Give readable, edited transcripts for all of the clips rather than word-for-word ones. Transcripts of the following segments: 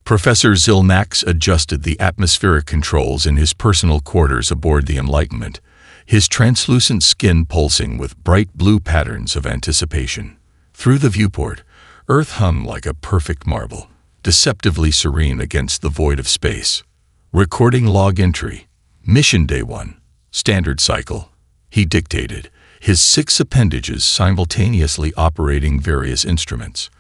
Professor Zilnax adjusted the atmospheric controls in his personal quarters aboard the Enlightenment, his translucent skin pulsing with bright blue patterns of anticipation. Through the viewport, Earth hung like a perfect marble, deceptively serene against the void of space. Recording log entry. Mission Day 1. Standard cycle. He dictated, his 6 appendages simultaneously operating various instruments.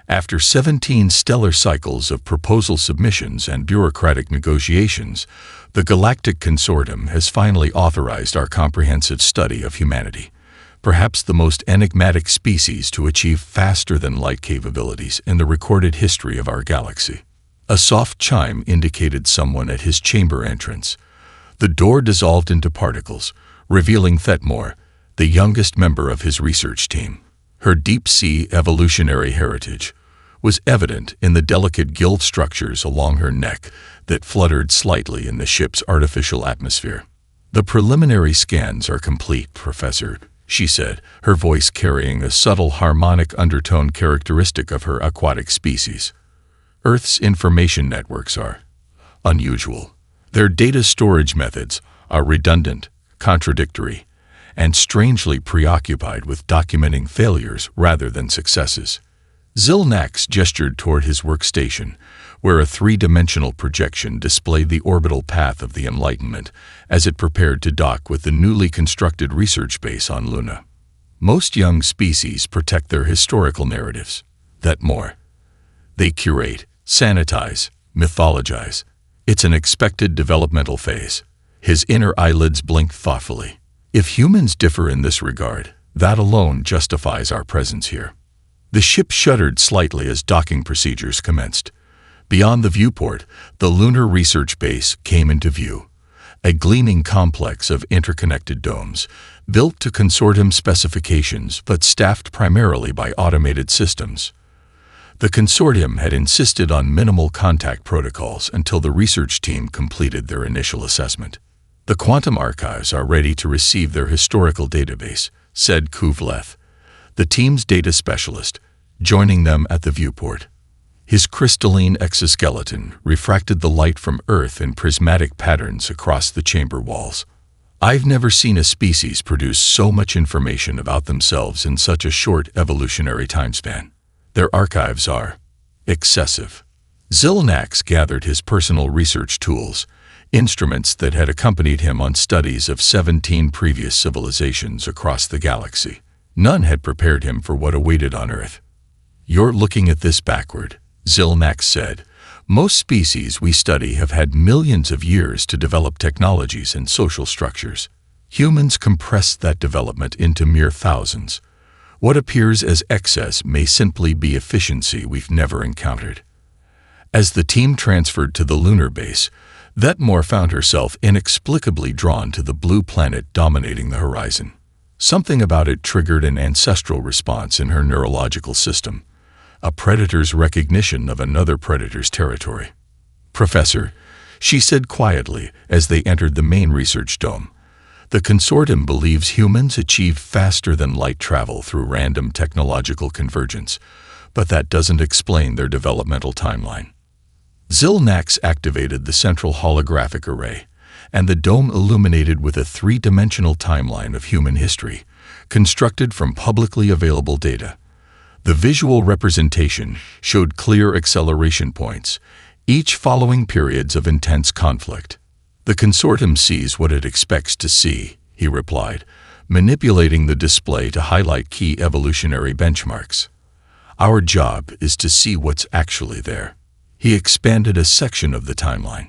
After 17 stellar cycles of proposal submissions and bureaucratic negotiations, the Galactic Consortium has finally authorized our comprehensive study of humanity, perhaps the most enigmatic species to achieve faster-than-light capabilities in the recorded history of our galaxy. A soft chime indicated someone at his chamber entrance. The door dissolved into particles, revealing Thetmore, the youngest member of his research team. Her deep-sea evolutionary heritage was evident in the delicate gill structures along her neck that fluttered slightly in the ship's artificial atmosphere. "The preliminary scans are complete, Professor," she said, her voice carrying a subtle harmonic undertone characteristic of her aquatic species. "Earth's information networks are unusual. Their data storage methods are redundant, contradictory, and strangely preoccupied with documenting failures rather than successes." Zilnax gestured toward his workstation, where a 3-dimensional projection displayed the orbital path of the Enlightenment as it prepared to dock with the newly constructed research base on Luna. Most young species protect their historical narratives. That more. They curate, sanitize, mythologize. It's an expected developmental phase. His inner eyelids blinked thoughtfully. If humans differ in this regard, that alone justifies our presence here. The ship shuddered slightly as docking procedures commenced. Beyond the viewport, the lunar research base came into view, a gleaming complex of interconnected domes, built to consortium specifications but staffed primarily by automated systems. The consortium had insisted on minimal contact protocols until the research team completed their initial assessment. "The quantum archives are ready to receive their historical database," said Kuvleth, the team's data specialist, joining them at the viewport. His crystalline exoskeleton refracted the light from Earth in prismatic patterns across the chamber walls. "I've never seen a species produce so much information about themselves in such a short evolutionary timespan. Their archives are excessive." Zilnax gathered his personal research tools, instruments that had accompanied him on studies of 17 previous civilizations across the galaxy. None had prepared him for what awaited on Earth. "You're looking at this backward," Zilnax said. "Most species we study have had millions of years to develop technologies and social structures. Humans compress that development into mere thousands. What appears as excess may simply be efficiency we've never encountered." As the team transferred to the lunar base, Thetmore found herself inexplicably drawn to the blue planet dominating the horizon. Something about it triggered an ancestral response in her neurological system, a predator's recognition of another predator's territory. "Professor," she said quietly as they entered the main research dome, "the consortium believes humans achieve faster-than-light travel through random technological convergence, but that doesn't explain their developmental timeline." Zilnax activated the central holographic array, and the dome illuminated with a 3-dimensional timeline of human history, constructed from publicly available data. The visual representation showed clear acceleration points, each following periods of intense conflict. "The consortium sees what it expects to see," he replied, manipulating the display to highlight key evolutionary benchmarks. "Our job is to see what's actually there." He expanded a section of the timeline.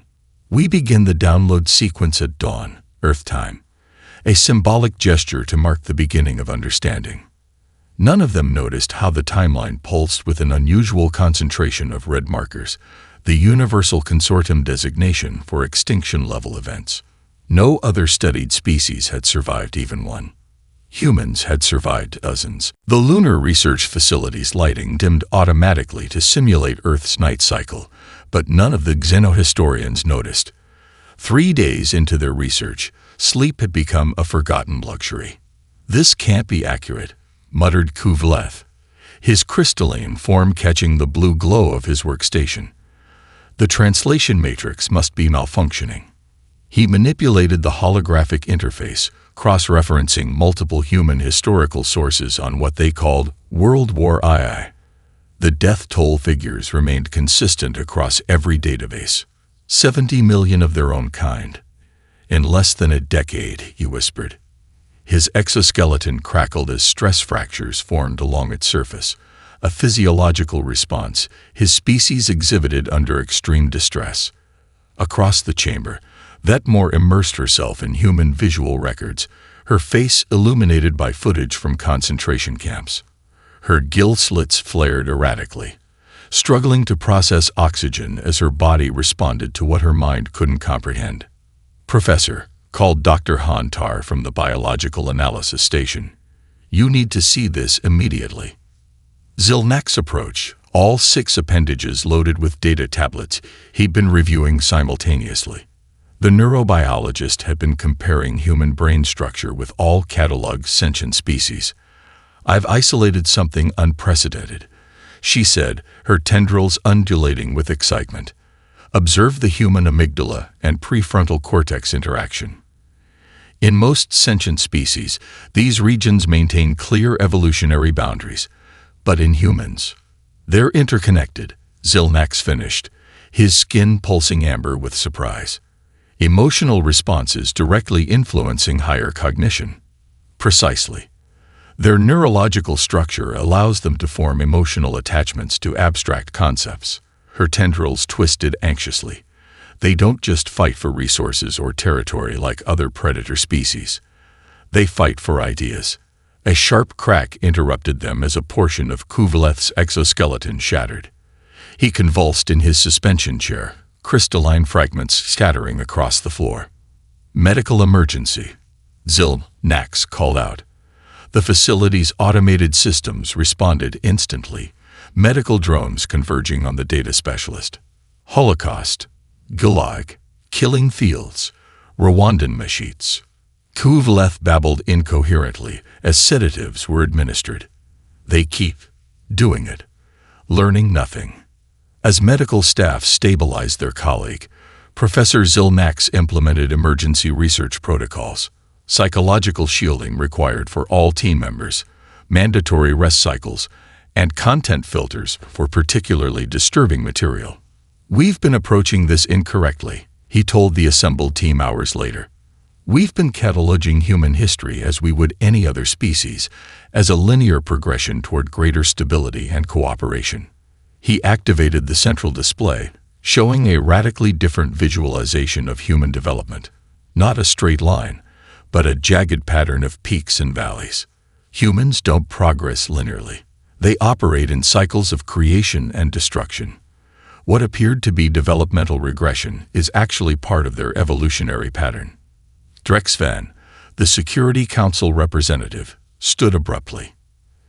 "We begin the download sequence at dawn, Earth time, a symbolic gesture to mark the beginning of understanding." None of them noticed how the timeline pulsed with an unusual concentration of red markers, the universal consortium designation for extinction-level events. No other studied species had survived even one. Humans had survived dozens. The lunar research facility's lighting dimmed automatically to simulate Earth's night cycle, but none of the xenohistorians noticed. 3 days into their research, sleep had become a forgotten luxury. "This can't be accurate," muttered Kuvleth, his crystalline form catching the blue glow of his workstation. The translation matrix must be malfunctioning. He manipulated the holographic interface, cross-referencing multiple human historical sources on what they called World War II. The death toll figures remained consistent across every database. 70 million of their own kind. In less than a decade, he whispered. His exoskeleton crackled as stress fractures formed along its surface, a physiological response his species exhibited under extreme distress. Across the chamber, Vetmore immersed herself in human visual records, her face illuminated by footage from concentration camps. Her gill slits flared erratically, struggling to process oxygen as her body responded to what her mind couldn't comprehend. "Professor," called Dr. Hantar from the biological analysis station, "you need to see this immediately." Zilnak's approach, all 6 appendages loaded with data tablets he'd been reviewing simultaneously. The neurobiologist had been comparing human brain structure with all cataloged sentient species. "I've isolated something unprecedented," she said, her tendrils undulating with excitement. "Observe the human amygdala and prefrontal cortex interaction. In most sentient species, these regions maintain clear evolutionary boundaries, but in humans, they're interconnected," Zilnax finished, his skin pulsing amber with surprise. "Emotional responses directly influencing higher cognition." "Precisely. Their neurological structure allows them to form emotional attachments to abstract concepts." Her tendrils twisted anxiously. "They don't just fight for resources or territory like other predator species. They fight for ideas." A sharp crack interrupted them as a portion of Kuvaleth's exoskeleton shattered. He convulsed in his suspension chair, crystalline fragments scattering across the floor. "Medical emergency," Zilnax called out. The facility's automated systems responded instantly, medical drones converging on the data specialist. "Holocaust, Gulag, killing fields, Rwandan Meshites." Kuvaleth babbled incoherently as sedatives were administered. "They keep doing it, learning nothing." As medical staff stabilized their colleague, Professor Zilnax implemented emergency research protocols. Psychological shielding required for all team members, mandatory rest cycles, and content filters for particularly disturbing material. "We've been approaching this incorrectly," he told the assembled team hours later. "We've been cataloging human history as we would any other species, as a linear progression toward greater stability and cooperation." He activated the central display, showing a radically different visualization of human development. Not a straight line, but a jagged pattern of peaks and valleys. Humans don't progress linearly. They operate in cycles of creation and destruction. What appeared to be developmental regression is actually part of their evolutionary pattern. Drexvan, the Security Council representative, stood abruptly.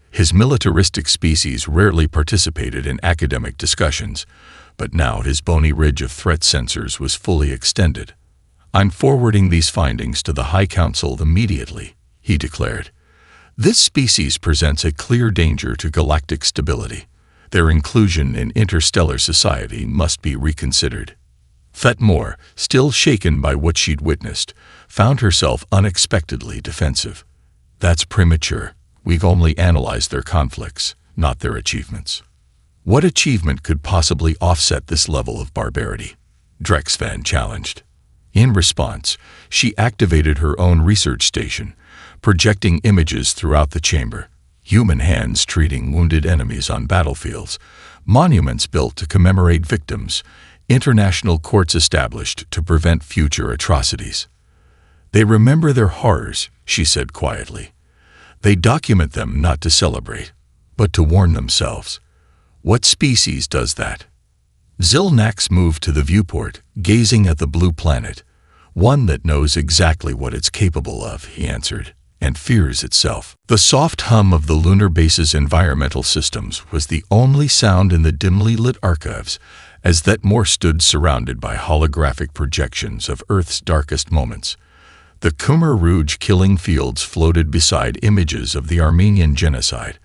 His militaristic species rarely participated in academic discussions, but now his bony ridge of threat sensors was fully extended. "I'm forwarding these findings to the High Council immediately," he declared. "This species presents a clear danger to galactic stability. Their inclusion in interstellar society must be reconsidered." Vetmore, still shaken by what she'd witnessed, found herself unexpectedly defensive. "That's premature. We've only analyzed their conflicts, not their achievements." "What achievement could possibly offset this level of barbarity?" Drexvan challenged. In response, she activated her own research station, projecting images throughout the chamber. Human hands treating wounded enemies on battlefields, monuments built to commemorate victims, international courts established to prevent future atrocities. "They remember their horrors," she said quietly. "They document them not to celebrate, but to warn themselves. What species does that?" Zilnax moved to the viewport, gazing at the blue planet. "One that knows exactly what it's capable of," he answered, "and fears itself." The soft hum of the lunar base's environmental systems was the only sound in the dimly lit archives, as Vetmore stood surrounded by holographic projections of Earth's darkest moments. The Khmer Rouge killing fields floated beside images of the Armenian genocide,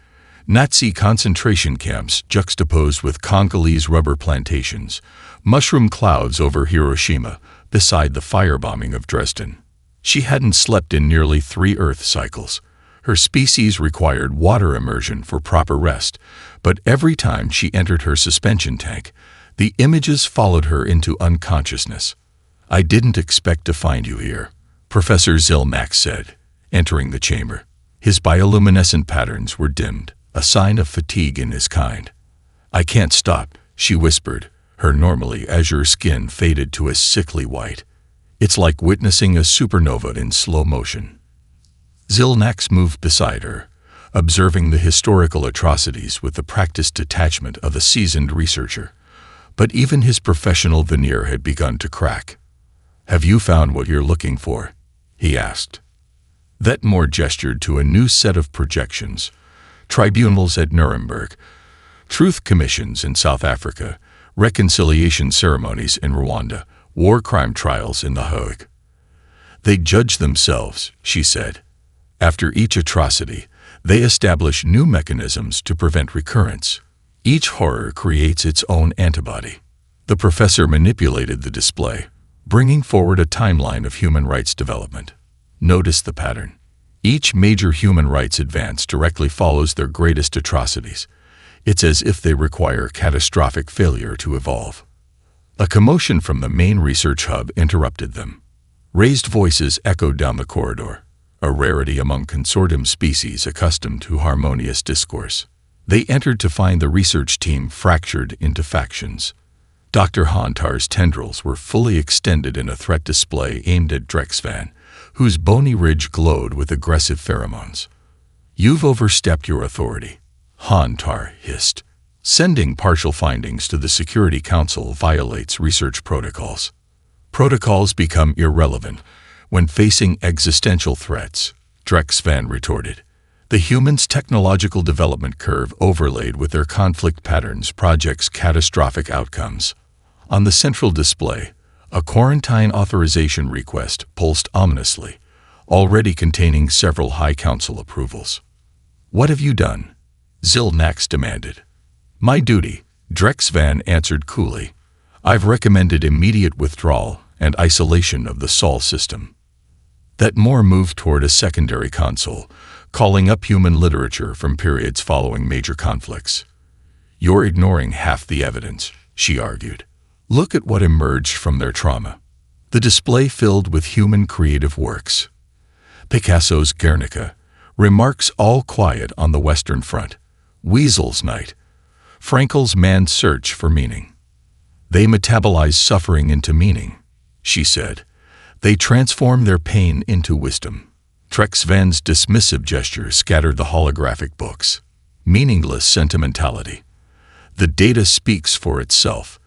Nazi concentration camps juxtaposed with Congolese rubber plantations, mushroom clouds over Hiroshima, beside the firebombing of Dresden. She hadn't slept in nearly 3 Earth cycles. Her species required water immersion for proper rest, but every time she entered her suspension tank, the images followed her into unconsciousness. "I didn't expect to find you here," Professor Zilnax said, entering the chamber. His bioluminescent patterns were dimmed, a sign of fatigue in his kind. "I can't stop," she whispered. Her normally azure skin faded to a sickly white. "It's like witnessing a supernova in slow motion." Zilnax moved beside her, observing the historical atrocities with the practiced detachment of a seasoned researcher. But even his professional veneer had begun to crack. "Have you found what you're looking for?" he asked. Vetmore gestured to a new set of projections: tribunals at Nuremberg, truth commissions in South Africa, reconciliation ceremonies in Rwanda, war crime trials in The Hague. "They judge themselves," she said. "After each atrocity, they establish new mechanisms to prevent recurrence. Each horror creates its own antibody." The professor manipulated the display, bringing forward a timeline of human rights development. Notice the pattern. Each major human rights advance directly follows their greatest atrocities. It's as if they require catastrophic failure to evolve. A commotion from the main research hub interrupted them. Raised voices echoed down the corridor, a rarity among consortium species accustomed to harmonious discourse. They entered to find the research team fractured into factions. Dr. Hontar's tendrils were fully extended in a threat display aimed at Drexvan, whose bony ridge glowed with aggressive pheromones. "You've overstepped your authority," Hontar hissed. "Sending partial findings to the Security Council violates research protocols. Protocols become irrelevant when facing existential threats," Drexvan retorted. The humans' technological development curve overlaid with their conflict patterns projects catastrophic outcomes. On the central display, a quarantine authorization request pulsed ominously, already containing several High Council approvals. "What have you done?" Zilnax demanded. "My duty," Drexvan answered coolly. "I've recommended immediate withdrawal and isolation of the Sol system." Vetmore moved toward a secondary console, calling up human literature from periods following major conflicts. "You're ignoring half the evidence," she argued. "Look at what emerged from their trauma." The display filled with human creative works. Picasso's Guernica, Remarks All Quiet on the Western Front, Weasel's Night, Frankel's Man's Search for Meaning. "They metabolize suffering into meaning," she said. "They transform their pain into wisdom." Drexvan's dismissive gesture scattered the holographic books. "Meaningless sentimentality. The data speaks for itself.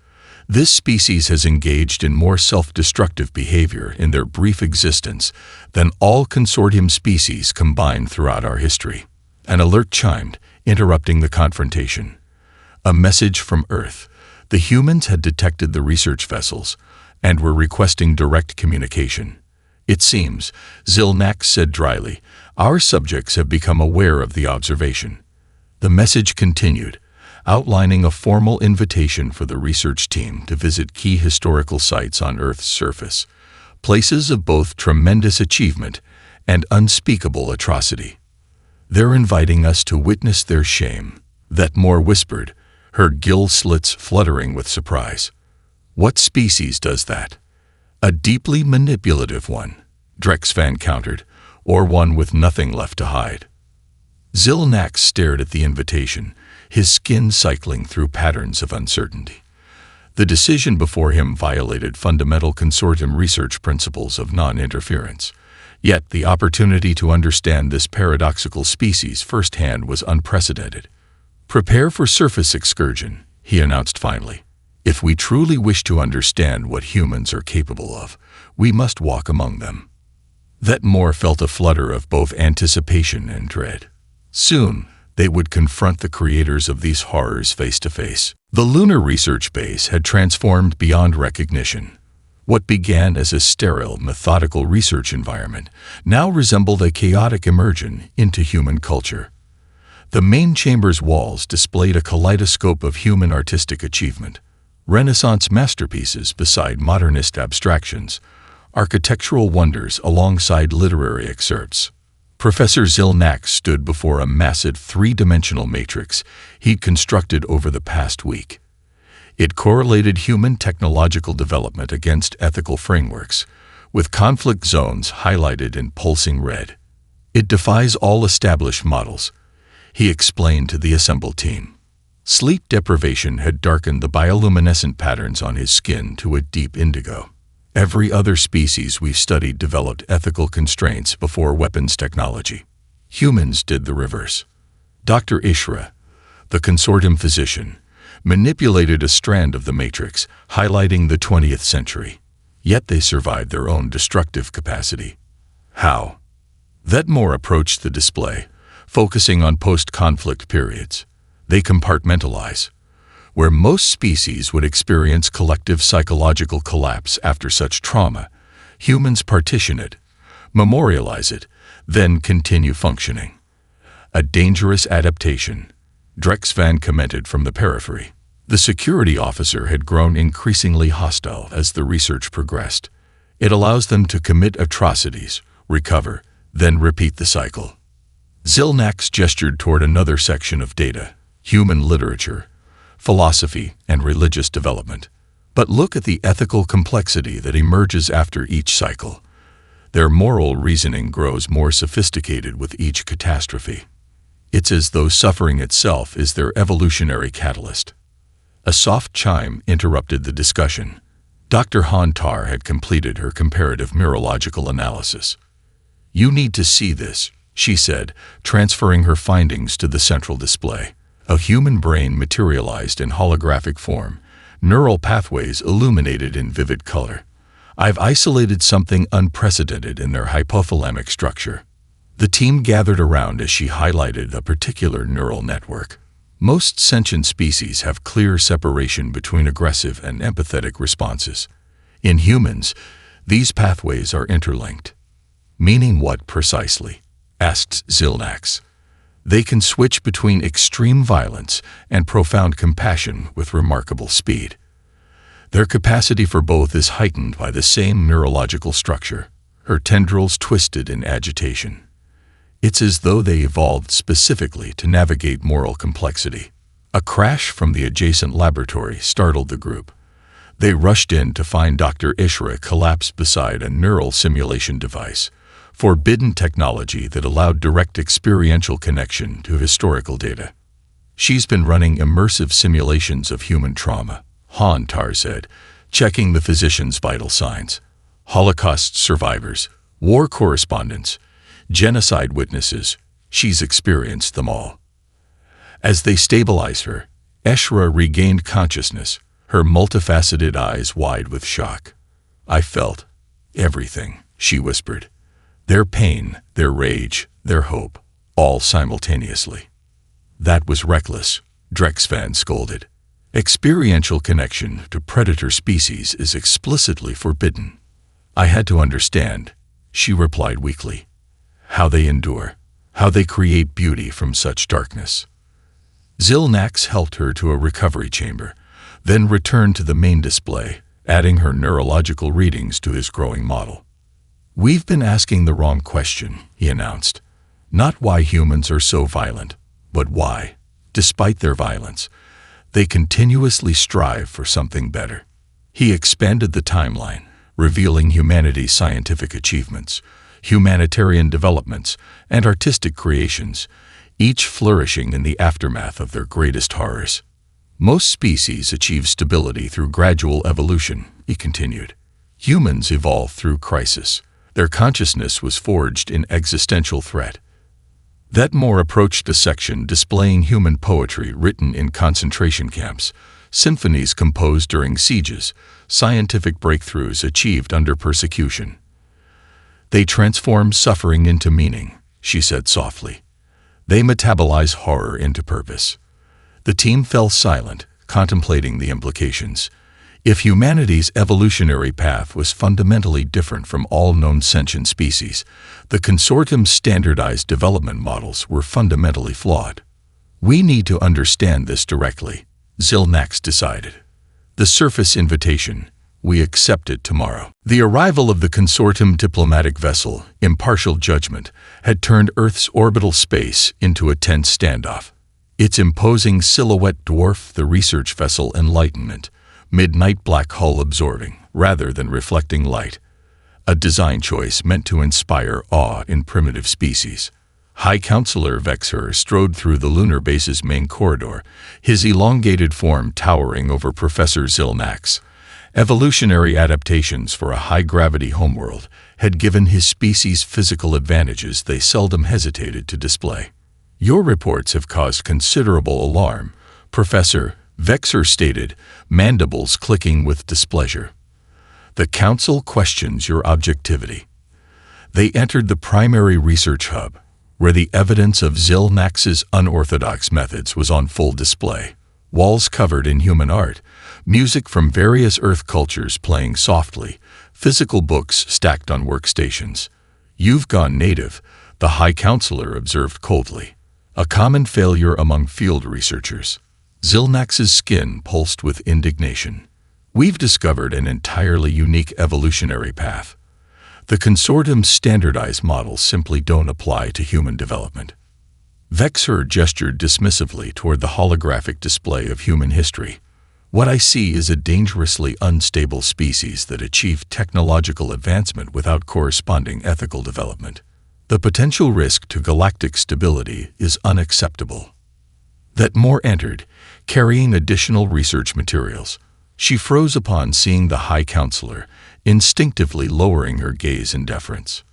This species has engaged in more self-destructive behavior in their brief existence than all consortium species combined throughout our history." An alert chimed, interrupting the confrontation. A message from Earth. The humans had detected the research vessels and were requesting direct communication. "It seems," Zilnax said dryly, "our subjects have become aware of the observation." The message continued, outlining a formal invitation for the research team to visit key historical sites on Earth's surface, places of both tremendous achievement and unspeakable atrocity. "They're inviting us to witness their shame," Vetmore whispered, her gill slits fluttering with surprise. "What species does that?" "A deeply manipulative one," Drexvan countered, "or one with nothing left to hide." Zilnax stared at the invitation, his skin cycling through patterns of uncertainty. The decision before him violated fundamental consortium research principles of non-interference. Yet the opportunity to understand this paradoxical species firsthand was unprecedented. "Prepare for surface excursion," he announced finally. "If we truly wish to understand what humans are capable of, we must walk among them." Vetmore felt a flutter of both anticipation and dread. Soon, they would confront the creators of these horrors face to face. The lunar research base had transformed beyond recognition. What began as a sterile, methodical research environment now resembled a chaotic immersion into human culture. The main chamber's walls displayed a kaleidoscope of human artistic achievement. Renaissance masterpieces beside modernist abstractions, architectural wonders alongside literary excerpts. Professor Zilnak stood before a massive three-dimensional matrix he'd constructed over the past week. It correlated human technological development against ethical frameworks, with conflict zones highlighted in pulsing red. It defies all established models, he explained to the assembled team. Sleep deprivation had darkened the bioluminescent patterns on his skin to a deep indigo. Every other species we've studied developed ethical constraints before weapons technology. Humans did the reverse. Dr. Ishra, the consortium physician, manipulated a strand of the matrix, highlighting the 20th century. Yet they survived their own destructive capacity. How? Vetmore approached the display, focusing on post-conflict periods. They compartmentalize. Where most species would experience collective psychological collapse after such trauma, humans partition it, memorialize it, then continue functioning. A dangerous adaptation, Drexvan commented from the periphery. The security officer had grown increasingly hostile as the research progressed. It allows them to commit atrocities, recover, then repeat the cycle. Zilnax gestured toward another section of data, human literature, philosophy, and religious development. But look at the ethical complexity that emerges after each cycle. Their moral reasoning grows more sophisticated with each catastrophe. It's as though suffering itself is their evolutionary catalyst. A soft chime interrupted the discussion. Dr. Hantar had completed her comparative neurological analysis. "You need to see this," she said, transferring her findings to the central display. A human brain materialized in holographic form, neural pathways illuminated in vivid color. "I've isolated something unprecedented in their hypothalamic structure." The team gathered around as she highlighted a particular neural network. Most sentient species have clear separation between aggressive and empathetic responses. In humans, these pathways are interlinked. "Meaning what precisely?" asked Zilnax. "They can switch between extreme violence and profound compassion with remarkable speed. Their capacity for both is heightened by the same neurological structure." Her tendrils twisted in agitation. It's as though they evolved specifically to navigate moral complexity. A crash from the adjacent laboratory startled the group. They rushed in to find Dr. Ishra collapsed beside a neural simulation device, forbidden technology that allowed direct experiential connection to historical data. "She's been running immersive simulations of human trauma," Hantar said, checking the physician's vital signs. "Holocaust survivors, war correspondents, genocide witnesses, she's experienced them all." As they stabilized her, Eshra regained consciousness, her multifaceted eyes wide with shock. "I felt everything," she whispered. "Their pain, their rage, their hope, all simultaneously." "That was reckless," Drexvan scolded. "Experiential connection to predator species is explicitly forbidden." "I had to understand," she replied weakly. "How they endure, how they create beauty from such darkness." Zilnax helped her to a recovery chamber, then returned to the main display, adding her neurological readings to his growing model. "We've been asking the wrong question," he announced. "Not why humans are so violent, but why, despite their violence, they continuously strive for something better." He expanded the timeline, revealing humanity's scientific achievements, humanitarian developments, and artistic creations, each flourishing in the aftermath of their greatest horrors. "Most species achieve stability through gradual evolution," he continued. "Humans evolve through crisis. Their consciousness was forged in existential threat." Vetmore approached a section displaying human poetry written in concentration camps, symphonies composed during sieges, scientific breakthroughs achieved under persecution. "They transform suffering into meaning," she said softly. "They metabolize horror into purpose." The team fell silent, contemplating the implications. If humanity's evolutionary path was fundamentally different from all known sentient species, the consortium's standardized development models were fundamentally flawed. "We need to understand this directly," Zilnax decided. The surface invitation. We accept it tomorrow. The arrival of the consortium diplomatic vessel, Impartial Judgment, had turned Earth's orbital space into a tense standoff. Its imposing silhouette dwarfed the research vessel Enlightenment, midnight black hull absorbing, rather than reflecting light. A design choice meant to inspire awe in primitive species. High Counselor Vexer strode through the lunar base's main corridor, his elongated form towering over Professor Zilnax. Evolutionary adaptations for a high-gravity homeworld had given his species physical advantages they seldom hesitated to display. Your reports have caused considerable alarm, Professor Vexer stated, mandibles clicking with displeasure. The Council questions your objectivity. They entered the primary research hub, where the evidence of Zilnax's unorthodox methods was on full display. Walls covered in human art, music from various Earth cultures playing softly, physical books stacked on workstations. You've gone native, the High Counselor observed coldly. A common failure among field researchers. Zilnax's skin pulsed with indignation. We've discovered an entirely unique evolutionary path. The consortium's standardized models simply don't apply to human development. Vexer gestured dismissively toward the holographic display of human history. What I see is a dangerously unstable species that achieved technological advancement without corresponding ethical development. The potential risk to galactic stability is unacceptable. That Moore entered, carrying additional research materials. She froze upon seeing the High Counselor, instinctively lowering her gaze in deference.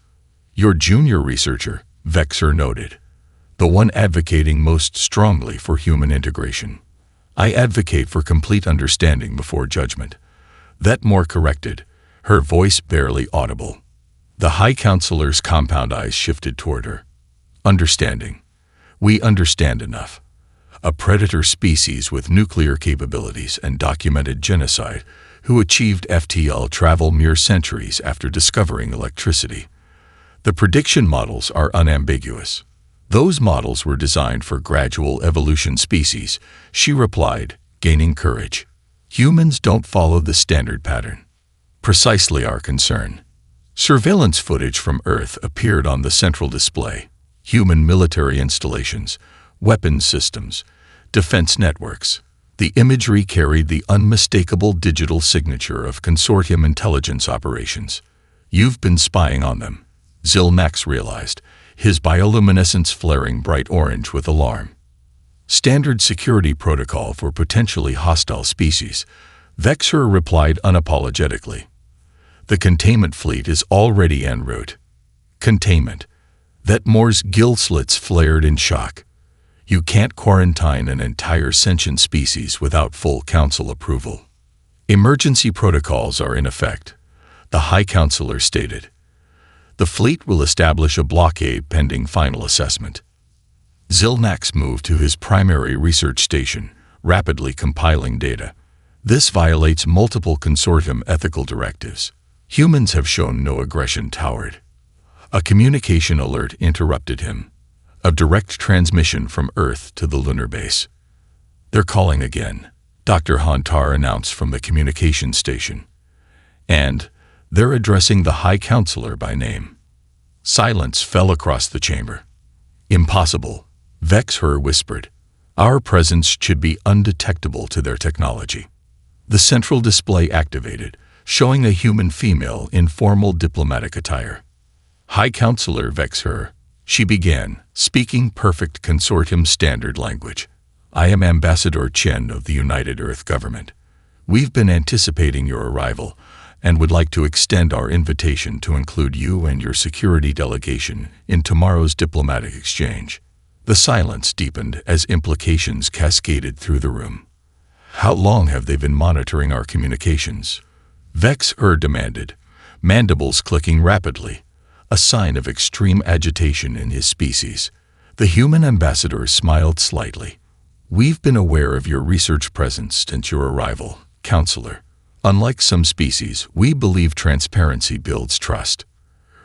Your junior researcher, Vexer noted. The one advocating most strongly for human integration. I advocate for complete understanding before judgment. That Moore corrected, her voice barely audible. The High Counselor's compound eyes shifted toward her. Understanding. We understand enough. A predator species with nuclear capabilities and documented genocide who achieved FTL travel mere centuries after discovering electricity. The prediction models are unambiguous. Those models were designed for gradual evolution species, she replied, gaining courage. Humans don't follow the standard pattern. Precisely our concern. Surveillance footage from Earth appeared on the central display. Human military installations, weapons systems, defense networks. The imagery carried the unmistakable digital signature of consortium intelligence operations. You've been spying on them, Zilnax realized, his bioluminescence flaring bright orange with alarm. Standard security protocol for potentially hostile species, Vexer replied unapologetically. The containment fleet is already en route. Containment. That Moore's gill slits flared in shock. You can't quarantine an entire sentient species without full Council approval. Emergency protocols are in effect, the High Counselor stated. The fleet will establish a blockade pending final assessment. Zilnax moved to his primary research station, rapidly compiling data. This violates multiple consortium ethical directives. Humans have shown no aggression toward. A communication alert interrupted him. A direct transmission from Earth to the lunar base. They're calling again, Dr. Hontar announced from the communication station. And they're addressing the High Counselor by name. Silence fell across the chamber. Impossible, Vexer whispered. Our presence should be undetectable to their technology. The central display activated, showing a human female in formal diplomatic attire. High Counselor Vexer, she began, speaking perfect consortium standard language. I am Ambassador Chen of the United Earth Government. We've been anticipating your arrival and would like to extend our invitation to include you and your security delegation in tomorrow's diplomatic exchange. The silence deepened as implications cascaded through the room. How long have they been monitoring our communications? Vexer demanded, mandibles clicking rapidly, a sign of extreme agitation in his species. The human ambassador smiled slightly. We've been aware of your research presence since your arrival, Counselor. Unlike some species, we believe transparency builds trust.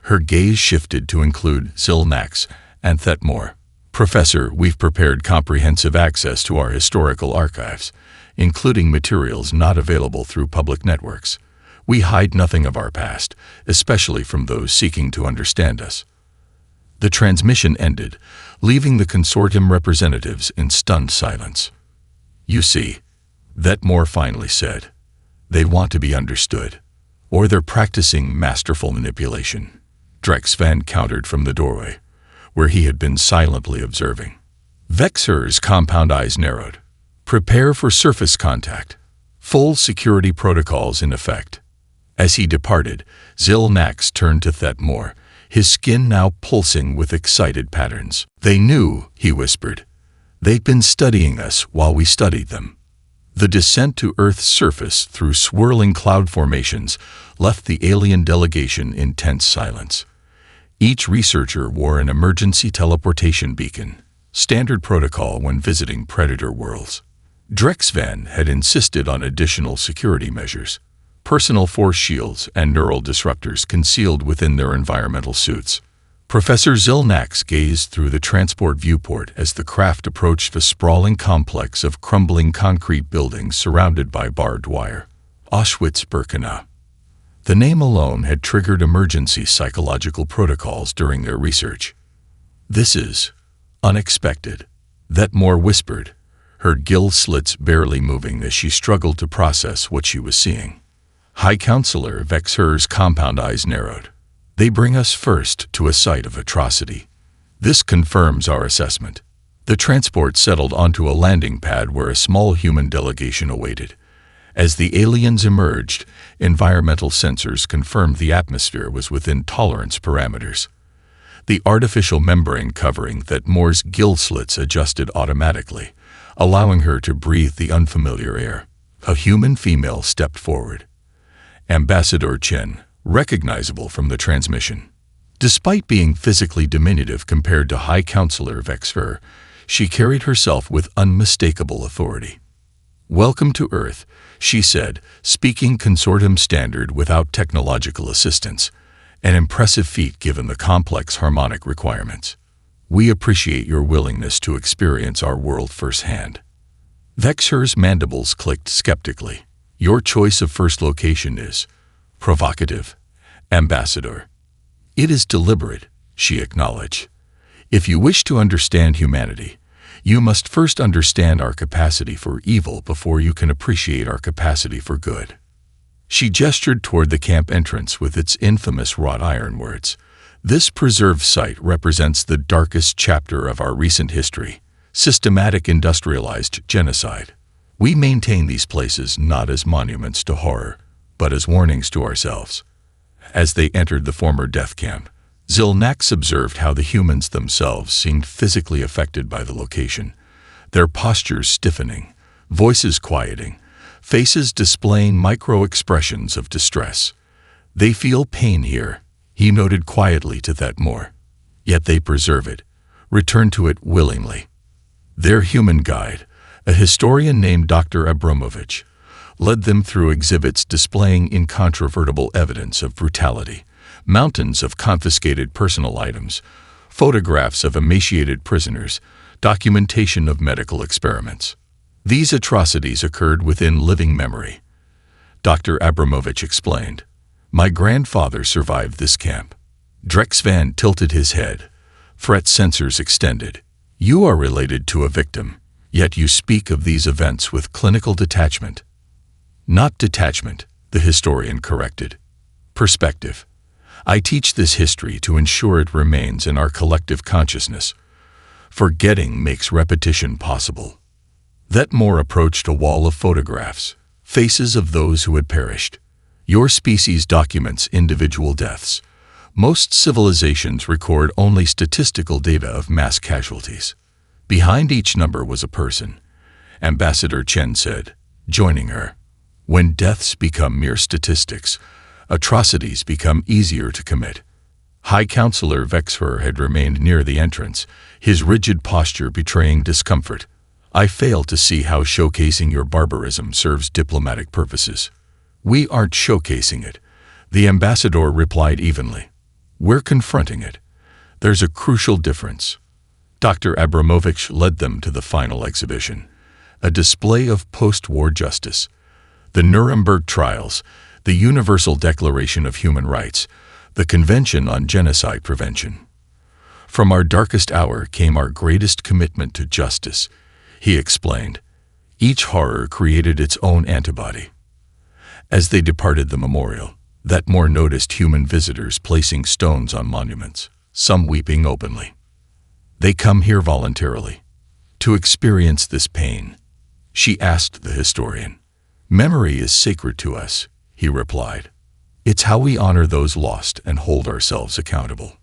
Her gaze shifted to include Zilnax and Thetmore. Professor, we've prepared comprehensive access to our historical archives, including materials not available through public networks. We hide nothing of our past, especially from those seeking to understand us." The transmission ended, leaving the consortium representatives in stunned silence. "You see," Vetmore finally said, "they want to be understood, or they're practicing masterful manipulation." Drex Van countered from the doorway, where he had been silently observing. Vexer's compound eyes narrowed. "Prepare for surface contact. Full security protocols in effect." As he departed, Zilnax turned to Thetmore, his skin now pulsing with excited patterns. "They knew," he whispered. "They'd been studying us while we studied them." The descent to Earth's surface through swirling cloud formations left the alien delegation in tense silence. Each researcher wore an emergency teleportation beacon, standard protocol when visiting predator worlds. Drexvan had insisted on additional security measures, personal force shields and neural disruptors concealed within their environmental suits. Professor Zilnax gazed through the transport viewport as the craft approached a sprawling complex of crumbling concrete buildings surrounded by barbed wire. Auschwitz-Birkenau. The name alone had triggered emergency psychological protocols during their research. "This is unexpected," Vetmore whispered, her gill slits barely moving as she struggled to process what she was seeing. High Counselor Vexer's compound eyes narrowed. "They bring us first to a site of atrocity. This confirms our assessment." The transport settled onto a landing pad where a small human delegation awaited. As the aliens emerged, environmental sensors confirmed the atmosphere was within tolerance parameters. The artificial membrane covering Vetmore's gill slits adjusted automatically, allowing her to breathe the unfamiliar air. A human female stepped forward. Ambassador Chen, recognizable from the transmission. Despite being physically diminutive compared to High Counselor Vexer, she carried herself with unmistakable authority. "Welcome to Earth," she said, speaking consortium standard without technological assistance, an impressive feat given the complex harmonic requirements. "We appreciate your willingness to experience our world firsthand." Vexer's mandibles clicked skeptically. "Your choice of first location is provocative, Ambassador." "It is deliberate," she acknowledged. "If you wish to understand humanity, you must first understand our capacity for evil before you can appreciate our capacity for good." She gestured toward the camp entrance with its infamous wrought iron words. "This preserved site represents the darkest chapter of our recent history, systematic industrialized genocide. We maintain these places not as monuments to horror, but as warnings to ourselves." As they entered the former death camp, Zilnax observed how the humans themselves seemed physically affected by the location, their postures stiffening, voices quieting, faces displaying micro-expressions of distress. "They feel pain here," he noted quietly to Thetmore. "Yet they preserve it, return to it willingly." Their human guide, a historian named Dr. Abramovich, led them through exhibits displaying incontrovertible evidence of brutality, mountains of confiscated personal items, photographs of emaciated prisoners, documentation of medical experiments. These atrocities occurred within living memory. Dr. Abramovich explained, "My grandfather survived this camp." Drexvan tilted his head, threat sensors extended. "You are related to a victim, yet you speak of these events with clinical detachment." "Not detachment," the historian corrected. "Perspective. I teach this history to ensure it remains in our collective consciousness. Forgetting makes repetition possible." Vetmore approached a wall of photographs, faces of those who had perished. "Your species documents individual deaths. Most civilizations record only statistical data of mass casualties. Behind each number was a person," Ambassador Chen said, joining her. "When deaths become mere statistics, atrocities become easier to commit." High Counselor Vexer had remained near the entrance, his rigid posture betraying discomfort. "I fail to see how showcasing your barbarism serves diplomatic purposes." "We aren't showcasing it," the ambassador replied evenly. "We're confronting it. There's a crucial difference." Dr. Abramovich led them to the final exhibition, a display of post-war justice. The Nuremberg Trials, the Universal Declaration of Human Rights, the Convention on Genocide Prevention. From our darkest hour came our greatest commitment to justice, he explained. Each horror created its own antibody. As they departed the memorial, Vetmore noticed human visitors placing stones on monuments, some weeping openly. They come here voluntarily, to experience this pain, she asked the historian. Memory is sacred to us, he replied. It's how we honor those lost and hold ourselves accountable.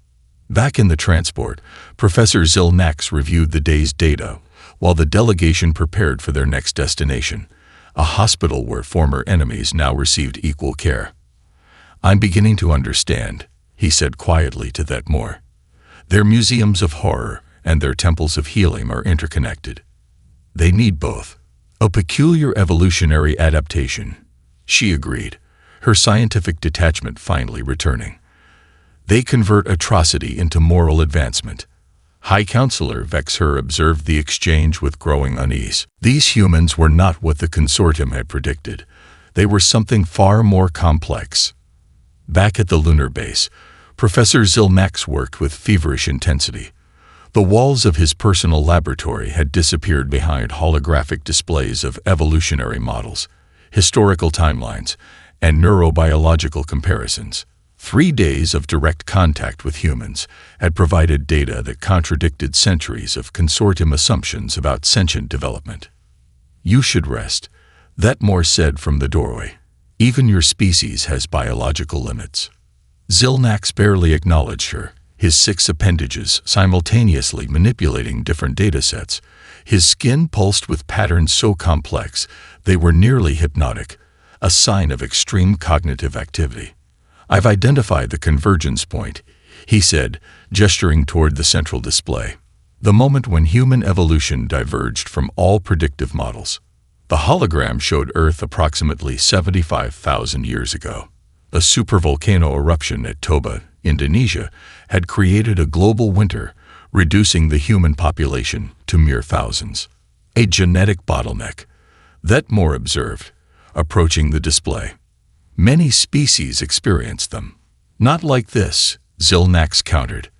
Back in the transport, Professor Zilnax reviewed the day's data while the delegation prepared for their next destination, a hospital where former enemies now received equal care. I'm beginning to understand, he said quietly to Vetmore. Their museums of horror and their temples of healing are interconnected. They need both. A peculiar evolutionary adaptation, she agreed, her scientific detachment finally returning. They convert atrocity into moral advancement. High Counselor Vexher observed the exchange with growing unease. These humans were not what the consortium had predicted. They were something far more complex. Back at the lunar base, Professor Zilnax worked with feverish intensity. The walls of his personal laboratory had disappeared behind holographic displays of evolutionary models, historical timelines, and neurobiological comparisons. 3 days of direct contact with humans had provided data that contradicted centuries of consortium assumptions about sentient development. You should rest, Vetmore said from the doorway. Even your species has biological limits. Zilnax barely acknowledged her, his 6 appendages simultaneously manipulating different datasets. His skin pulsed with patterns so complex they were nearly hypnotic, a sign of extreme cognitive activity. I've identified the convergence point, he said, gesturing toward the central display. The moment when human evolution diverged from all predictive models. The hologram showed Earth approximately 75,000 years ago. A supervolcano eruption at Toba, Indonesia, had created a global winter, reducing the human population to mere thousands. A genetic bottleneck, Vetmore observed, approaching the display. Many species experienced them. Not like this, Zilnax countered.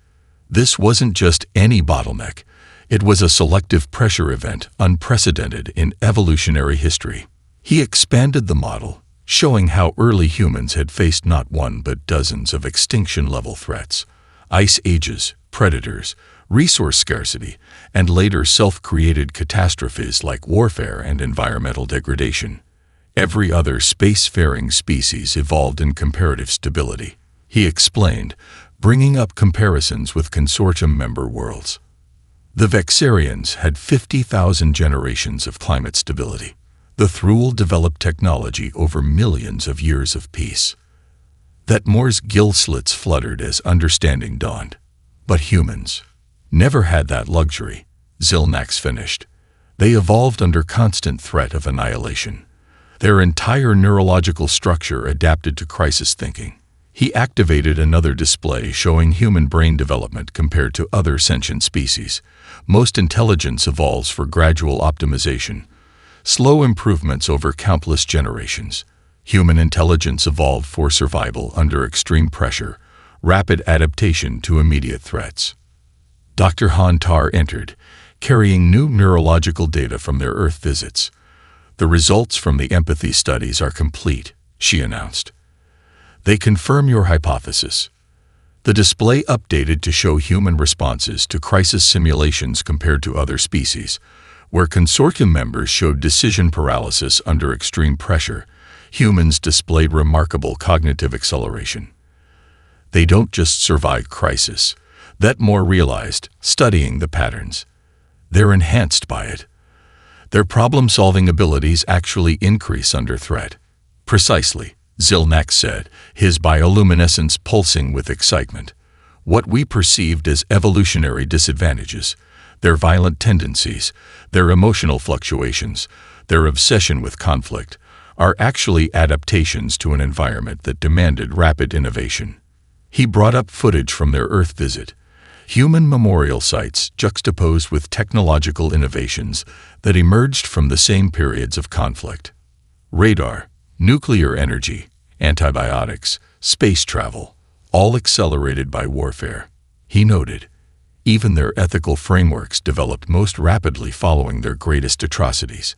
This wasn't just any bottleneck. It was a selective pressure event unprecedented in evolutionary history. He expanded the model, showing how early humans had faced not one but dozens of extinction-level threats. Ice ages, predators, resource scarcity, and later self-created catastrophes like warfare and environmental degradation. Every other spacefaring species evolved in comparative stability, he explained, bringing up comparisons with consortium member worlds. The Vexarians had 50,000 generations of climate stability. The Thruel developed technology over millions of years of peace. Vetmore's gill slits fluttered as understanding dawned. But humans never had that luxury, Zilnax finished. They evolved under constant threat of annihilation. Their entire neurological structure adapted to crisis thinking. He activated another display showing human brain development compared to other sentient species. Most intelligence evolves for gradual optimization, slow improvements over countless generations. Human intelligence evolved for survival under extreme pressure, rapid adaptation to immediate threats. Dr. Hantar entered, carrying new neurological data from their Earth visits. The results from the empathy studies are complete, she announced. They confirm your hypothesis. The display updated to show human responses to crisis simulations compared to other species, where consortium members showed decision paralysis under extreme pressure. Humans displayed remarkable cognitive acceleration. They don't just survive crisis, Vetmore realized, studying the patterns. They're enhanced by it. Their problem-solving abilities actually increase under threat. Precisely, Zilnax said, his bioluminescence pulsing with excitement. What we perceived as evolutionary disadvantages, their violent tendencies, their emotional fluctuations, their obsession with conflict, are actually adaptations to an environment that demanded rapid innovation. He brought up footage from their Earth visit, Human memorial sites juxtaposed with technological innovations that emerged from the same periods of conflict. Radar, nuclear energy, antibiotics, space travel, all accelerated by warfare. He noted, even their ethical frameworks developed most rapidly following their greatest atrocities.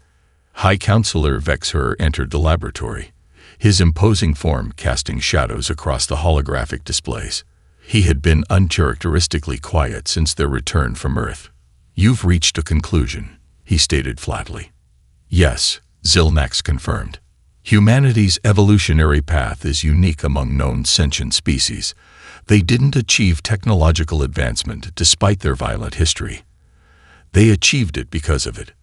High Counselor Vexher entered the laboratory, his imposing form casting shadows across the holographic displays. He had been uncharacteristically quiet since their return from Earth. "You've reached a conclusion," he stated flatly. "Yes," Zilnax confirmed. "Humanity's evolutionary path is unique among known sentient species. They didn't achieve technological advancement despite their violent history. They achieved it because of it."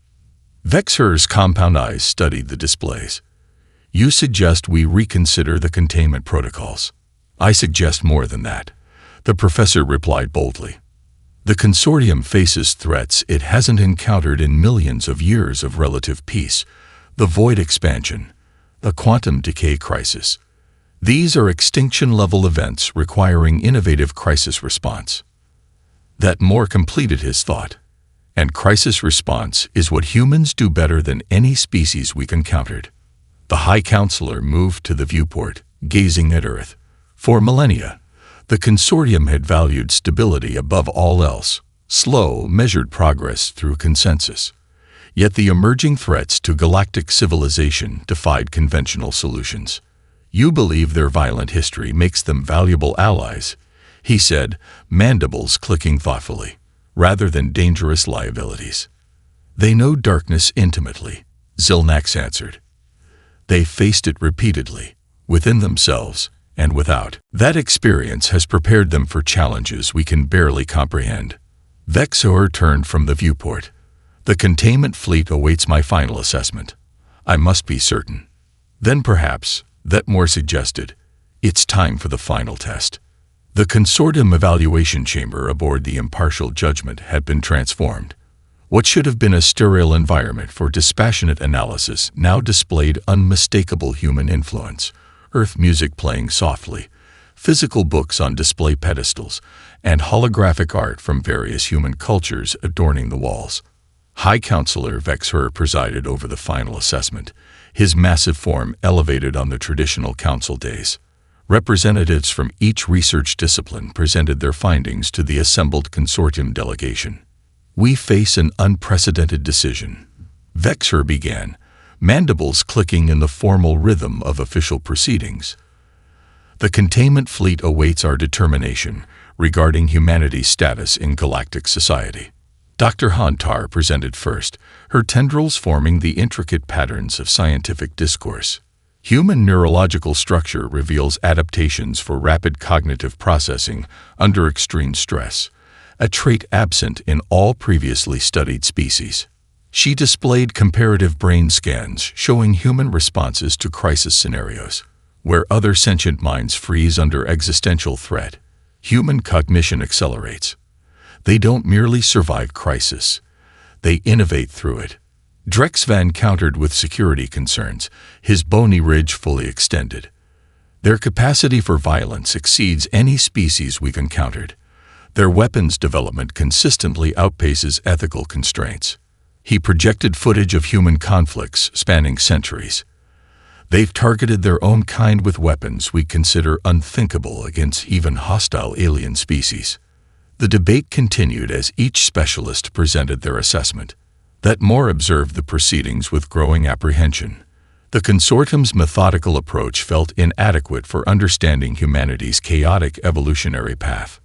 Vexher's compound eyes studied the displays. "You suggest we reconsider the containment protocols." "I suggest more than that," the professor replied boldly. "The consortium faces threats it hasn't encountered in millions of years of relative peace: the void expansion, the quantum decay crisis. These are extinction-level events requiring innovative crisis response." That more completed his thought. "And crisis response is what humans do better than any species we've encountered." The High Counselor moved to the viewport, gazing at Earth. For millennia, the consortium had valued stability above all else, slow, measured progress through consensus. Yet the emerging threats to galactic civilization defied conventional solutions. "You believe their violent history makes them valuable allies," he said, mandibles clicking thoughtfully, "rather than dangerous liabilities." "They know darkness intimately," Zilnax answered. "They faced it repeatedly, within themselves and without. That experience has prepared them for challenges we can barely comprehend." Vexor turned from the viewport. "The containment fleet awaits my final assessment. I must be certain." Then perhaps, Vetmore suggested, "It's time for the final test." The consortium evaluation chamber aboard the Impartial Judgment had been transformed. What should have been a sterile environment for dispassionate analysis now displayed unmistakable human influence: Earth music playing softly, physical books on display pedestals, and holographic art from various human cultures adorning the walls. High Counselor Vexher presided over the final assessment, his massive form elevated on the traditional council days. Representatives from each research discipline presented their findings to the assembled consortium delegation. "We face an unprecedented decision," Vexher began, mandibles clicking in the formal rhythm of official proceedings. "The containment fleet awaits our determination regarding humanity's status in galactic society." Dr. Hantar presented first, her tendrils forming the intricate patterns of scientific discourse. "Human neurological structure reveals adaptations for rapid cognitive processing under extreme stress, a trait absent in all previously studied species." She displayed comparative brain scans showing human responses to crisis scenarios. Where other sentient minds freeze under existential threat, human cognition accelerates. They don't merely survive crisis, they innovate through it. Drexvan countered with security concerns, his bony ridge fully extended. "Their capacity for violence exceeds any species we've encountered. Their weapons development consistently outpaces ethical constraints." He projected footage of human conflicts spanning centuries. "They've targeted their own kind with weapons we consider unthinkable against even hostile alien species." The debate continued as each specialist presented their assessment. Vetmore observed the proceedings with growing apprehension. The consortium's methodical approach felt inadequate for understanding humanity's chaotic evolutionary path.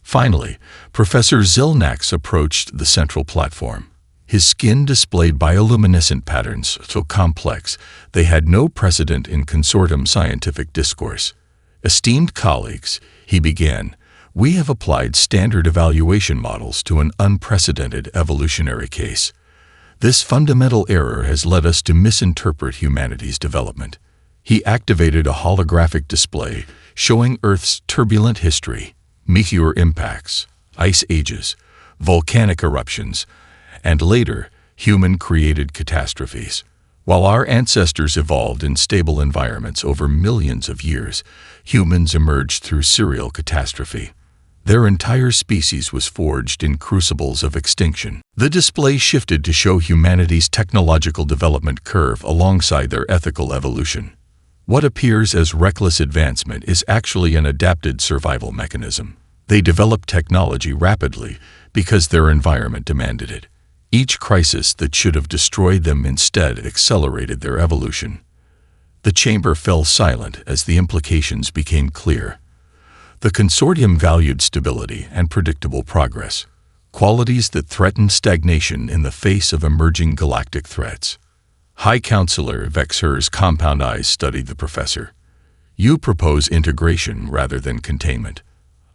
Finally, Professor Zilnax approached the central platform. His skin displayed bioluminescent patterns so complex they had no precedent in consortium scientific discourse. "Esteemed colleagues," he began, "we have applied standard evaluation models to an unprecedented evolutionary case. This fundamental error has led us to misinterpret humanity's development." He activated a holographic display showing Earth's turbulent history, meteor impacts, ice ages, volcanic eruptions, and later, human-created catastrophes. While our ancestors evolved in stable environments over millions of years, humans emerged through serial catastrophe. Their entire species was forged in crucibles of extinction. The display shifted to show humanity's technological development curve alongside their ethical evolution. What appears as reckless advancement is actually an adapted survival mechanism. They developed technology rapidly because their environment demanded it. Each crisis that should have destroyed them instead accelerated their evolution. The chamber fell silent as the implications became clear. The consortium valued stability and predictable progress, qualities that threatened stagnation in the face of emerging galactic threats. High Counselor Vexher's compound eyes studied the professor. You propose integration rather than containment.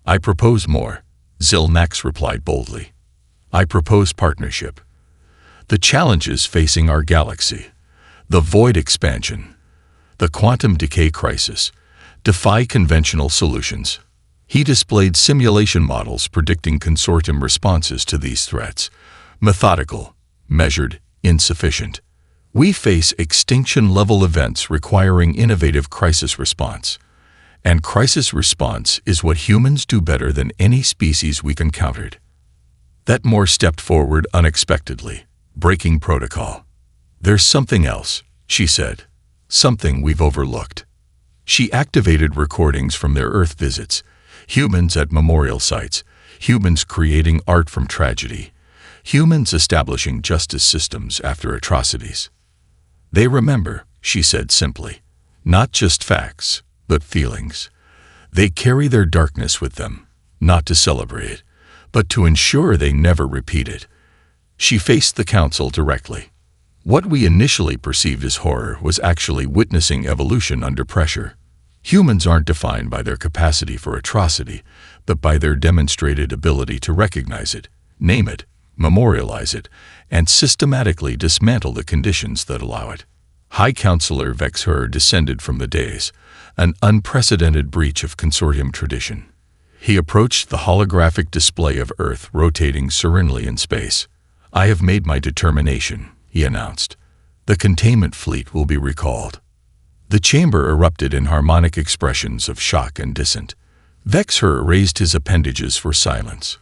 I propose more, Zilnax replied boldly. I propose partnership. The challenges facing our galaxy, the void expansion, the quantum decay crisis, defy conventional solutions. He displayed simulation models predicting consortium responses to these threats. Methodical, measured, insufficient. We face extinction-level events requiring innovative crisis response. And crisis response is what humans do better than any species we've encountered. Thetmore stepped forward unexpectedly, breaking protocol. There's something else, she said. Something we've overlooked. She activated recordings from their Earth visits, humans at memorial sites, humans creating art from tragedy, humans establishing justice systems after atrocities. They remember, she said simply, not just facts, but feelings. They carry their darkness with them, not to celebrate it, but to ensure they never repeat it. She faced the council directly. What we initially perceived as horror was actually witnessing evolution under pressure. Humans aren't defined by their capacity for atrocity, but by their demonstrated ability to recognize it, name it, memorialize it, and systematically dismantle the conditions that allow it. High Counselor Vexher descended from the dais, an unprecedented breach of consortium tradition. He approached the holographic display of Earth rotating serenely in space. I have made my determination, he announced. The containment fleet will be recalled. The chamber erupted in harmonic expressions of shock and dissent. Vexher raised his appendages for silence.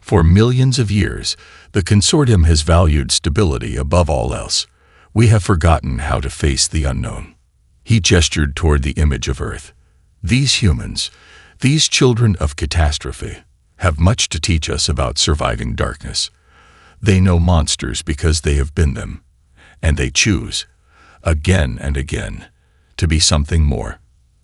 For millions of years, the consortium has valued stability above all else. We have forgotten how to face the unknown. He gestured toward the image of Earth. These humans, these children of catastrophe, have much to teach us about surviving darkness. They know monsters because they have been them, and they choose, again and again, to be something more.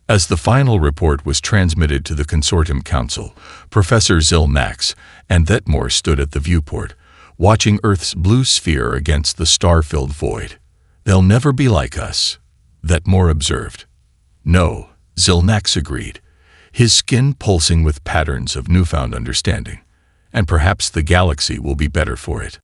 As the final report was transmitted to the Consortium Council, Professor Zilnax and Thetmore stood at the viewport, watching Earth's blue sphere against the star-filled void. They'll never be like us, Thetmore observed. No, Zilnax agreed, his skin pulsing with patterns of newfound understanding. And perhaps the galaxy will be better for it.